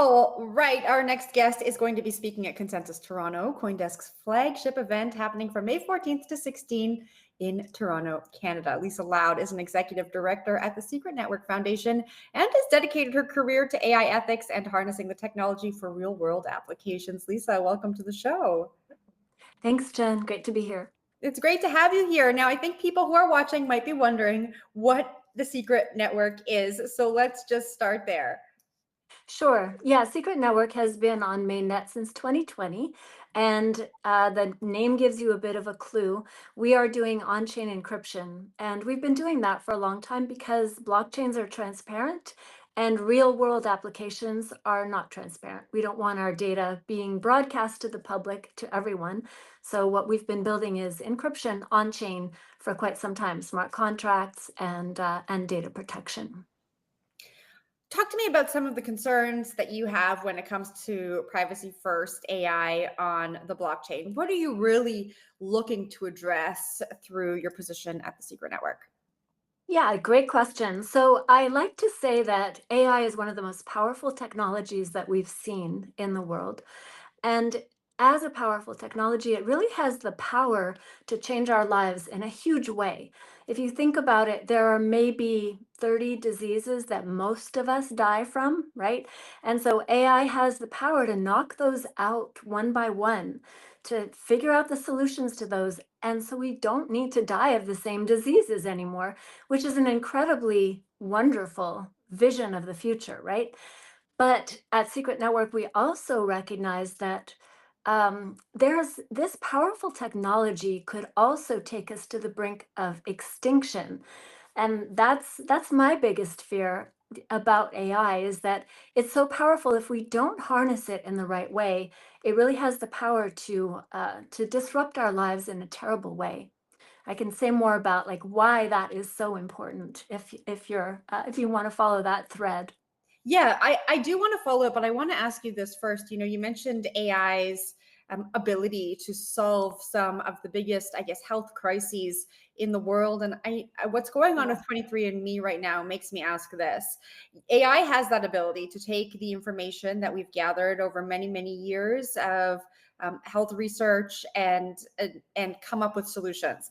Oh, right. Our next guest is going to be speaking at Consensus Toronto, CoinDesk's flagship event happening from May 14th to 16 in Toronto, Canada. Lisa Loud is an executive director at the Secret Network Foundation and has dedicated her career to AI ethics and harnessing the technology for real-world applications. Lisa, welcome to the show. Thanks, Jen. Great to be here. It's great to have you here. Now, I think people who are watching might be wondering what the Secret Network is. So let's just start there. Sure. Yeah, Secret Network has been on mainnet since 2020, and the name gives you a bit of a clue. We are doing on-chain encryption, and we've been doing that for a long time because blockchains are transparent and real-world applications are not transparent. We don't want our data being broadcast to the public, to everyone. So what we've been building is encryption on-chain for quite some time, smart contracts and data protection. Talk to me about some of the concerns that you have when it comes to privacy first AI on the blockchain. What are you really looking to address through your position at the Secret Network? Yeah, great question. So I like to say that AI is one of the most powerful technologies that we've seen in the world. And as a powerful technology, it really has the power to change our lives in a huge way. If you think about it, there are maybe 30 diseases that most of us die from, right? And so AI has the power to knock those out one by one, to figure out the solutions to those. And so we don't need to die of the same diseases anymore, which is an incredibly wonderful vision of the future, right? But at Secret Network, we also recognize that there's this powerful technology could also take us to the brink of extinction. And that's my biggest fear about AI is that it's so powerful. If we don't harness it in the right way, it really has the power to disrupt our lives in a terrible way. I can say more about like why that is so important if you want to follow that thread. Yeah, I do want to follow up, but I want to ask you this first. You mentioned AI's ability to solve some of the biggest, I guess, health crises in the world. And what's going on with 23andMe right now makes me ask this. AI has that ability to take the information that we've gathered over many, many years of health research and come up with solutions.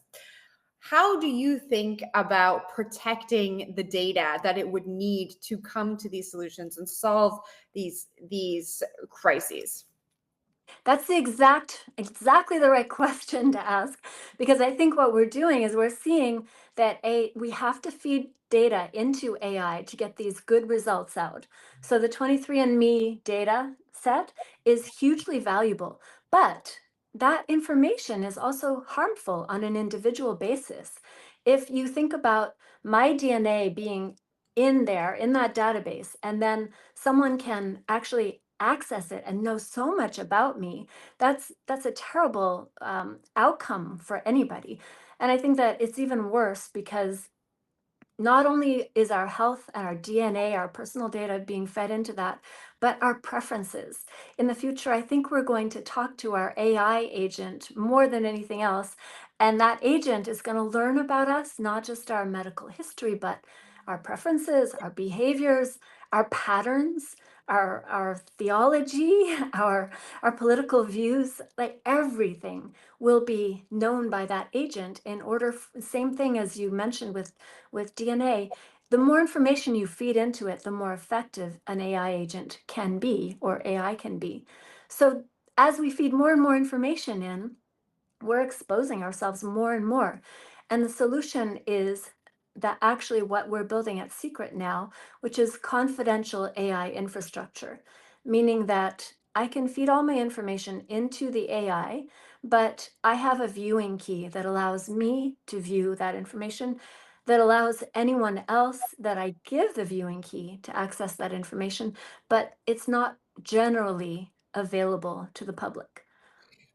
How do you think about protecting the data that it would need to come to these solutions and solve these crises? That's exactly the right question to ask, because I think what we're doing is we're seeing that we have to feed data into AI to get these good results out. So the 23andMe data set is hugely valuable, but that information is also harmful on an individual basis. If you think about my DNA being in there, in that database, and then someone can actually access it and know so much about me, that's a terrible outcome for anybody. And I think that it's even worse because not only is our health and our DNA, our personal data being fed into that, but our preferences. In the future, I think we're going to talk to our AI agent more than anything else. And that agent is going to learn about us, not just our medical history, but our preferences, our behaviors, our patterns, our theology, our political views, like everything will be known by that agent in order, same thing as you mentioned with DNA, the more information you feed into it, the more effective an AI agent can be or AI can be. So as we feed more and more information in, we're exposing ourselves more and more. And the solution is that actually what we're building at Secret now, which is confidential AI infrastructure, meaning that I can feed all my information into the AI, but I have a viewing key that allows me to view that information, that allows anyone else that I give the viewing key to access that information, but it's not generally available to the public.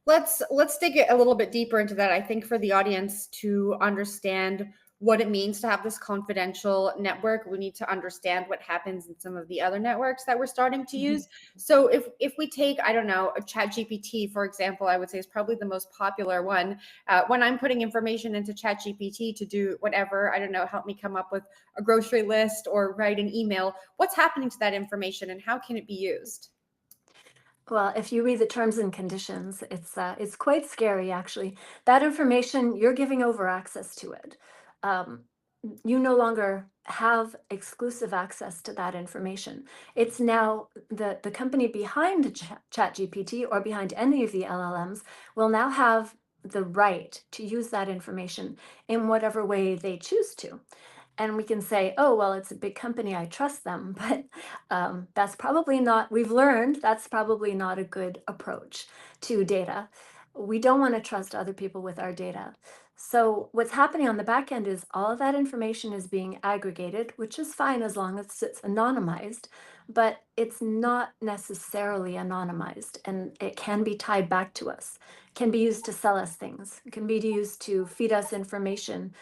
Let's dig a little bit deeper into that. I think for the audience to understand what it means to have this confidential network. We need to understand what happens in some of the other networks that we're starting to Mhm. use. So if we take, I don't know, a chat GPT, for example, I would say is probably the most popular one. When I'm putting information into chat GPT to do whatever, I don't know, help me come up with a grocery list or write an email, what's happening to that information and how can it be used? Well, if you read the terms and conditions, it's quite scary actually. That information, you're giving over access to it. Um, you no longer have exclusive access to that information. It's now the company behind ChatGPT or behind any of the LLMs will now have the right to use that information in whatever way they choose to. And we can say, oh, well, it's a big company, I trust them. But that's probably not, we've learned that's probably not a good approach to data. We don't want to trust other people with our data. So what's happening on the back end is all of that information is being aggregated, which is fine as long as it's anonymized, but it's not necessarily anonymized and it can be tied back to us, can be used to sell us things, it can be used to feed us information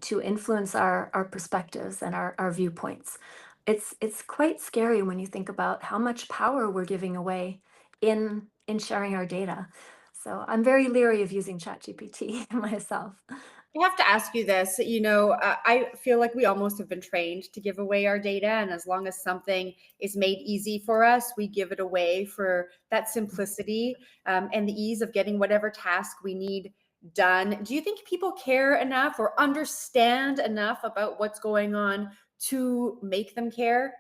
to influence our perspectives and our viewpoints. It's quite scary when you think about how much power we're giving away in sharing our data. So I'm very leery of using ChatGPT myself. I have to ask you this. I feel like we almost have been trained to give away our data. And as long as something is made easy for us, we give it away for that simplicity and the ease of getting whatever task we need done. Do you think people care enough or understand enough about what's going on to make them care?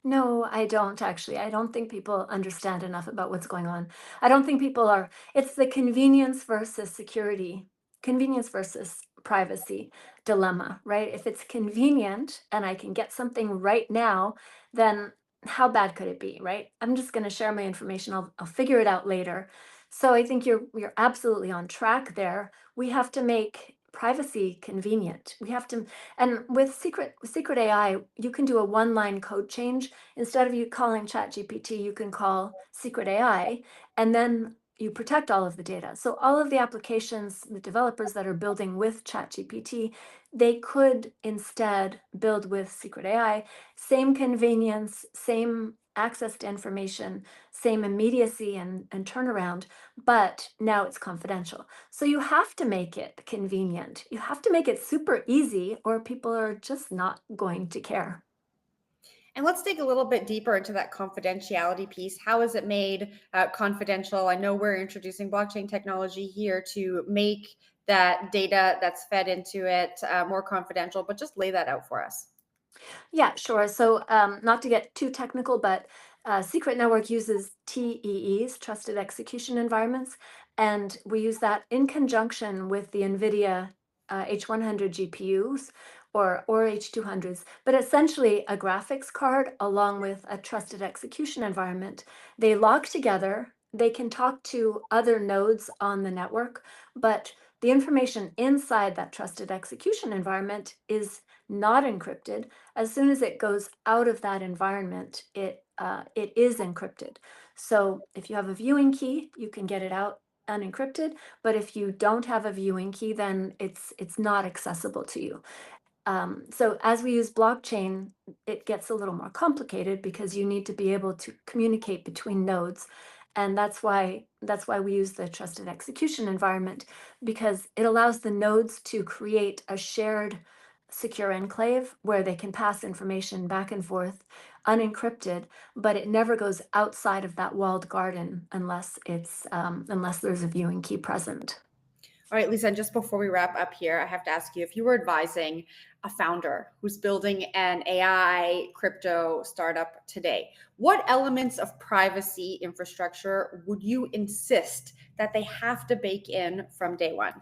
No, I don't actually. I don't think people understand enough about what's going on. I don't think people are, it's the convenience versus security, convenience versus privacy dilemma, right? If it's convenient and I can get something right now, then how bad could it be, right? I'm just going to share my information. I'll figure it out later. So I think you're absolutely on track there. We have to make privacy convenient. We have to, and with secret AI, you can do a one-line code change. Instead of you calling ChatGPT, you can call Secret AI, and then you protect all of the data. So all of the applications, the developers that are building with ChatGPT, they could instead build with Secret AI, same convenience, same access to information, same immediacy and turnaround, but now it's confidential. So you have to make it convenient. You have to make it super easy, or people are just not going to care. And let's dig a little bit deeper into that confidentiality piece. How is it made confidential? I know we're introducing blockchain technology here to make that data that's fed into it more confidential, but just lay that out for us. Yeah, sure. So, not to get too technical, but Secret Network uses TEEs, Trusted Execution Environments, and we use that in conjunction with the NVIDIA H100 GPUs or H200s, but essentially a graphics card along with a trusted execution environment. They lock together, they can talk to other nodes on the network, but the information inside that trusted execution environment is not encrypted. As soon as it goes out of that environment, it is encrypted. So if you have a viewing key, you can get it out unencrypted. But if you don't have a viewing key, then it's not accessible to you. So as we use blockchain, it gets a little more complicated because you need to be able to communicate between nodes. And that's why we use the trusted execution environment, because it allows the nodes to create a shared secure enclave where they can pass information back and forth unencrypted, but it never goes outside of that walled garden unless there's a viewing key present. All right, Lisa, and just before we wrap up here, I have to ask you if you were advising a founder who's building an AI crypto startup today, what elements of privacy infrastructure would you insist that they have to bake in from day one?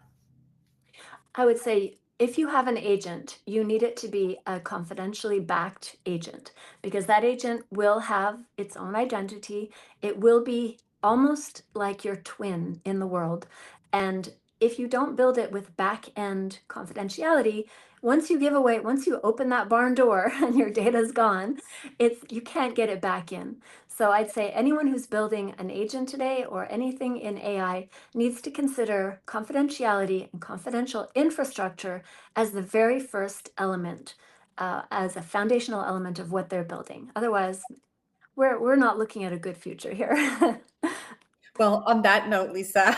I would say if you have an agent, you need it to be a confidentially backed agent because that agent will have its own identity. It will be almost like your twin in the world. And if you don't build it with back-end confidentiality, once you open that barn door and your data's gone, you can't get it back in. So I'd say anyone who's building an agent today or anything in AI needs to consider confidentiality and confidential infrastructure as the very first element, as a foundational element of what they're building. Otherwise, we're not looking at a good future here. Well, on that note, Lisa,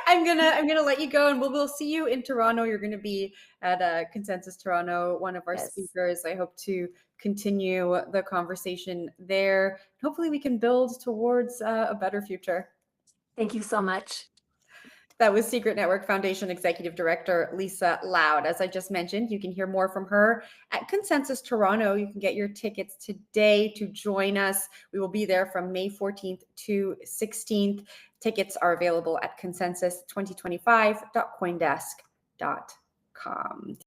I'm gonna let you go, and we'll see you in Toronto. You're gonna be at Consensus Toronto, one of our Yes. speakers. I hope to continue the conversation there. Hopefully, we can build towards a better future. Thank you so much. That was Secret Network Foundation Executive Director Lisa Loud. As I just mentioned, you can hear more from her at Consensus Toronto. You can get your tickets today to join us. We will be there from May 14th to 16th. Tickets are available at consensus2025.coindesk.com.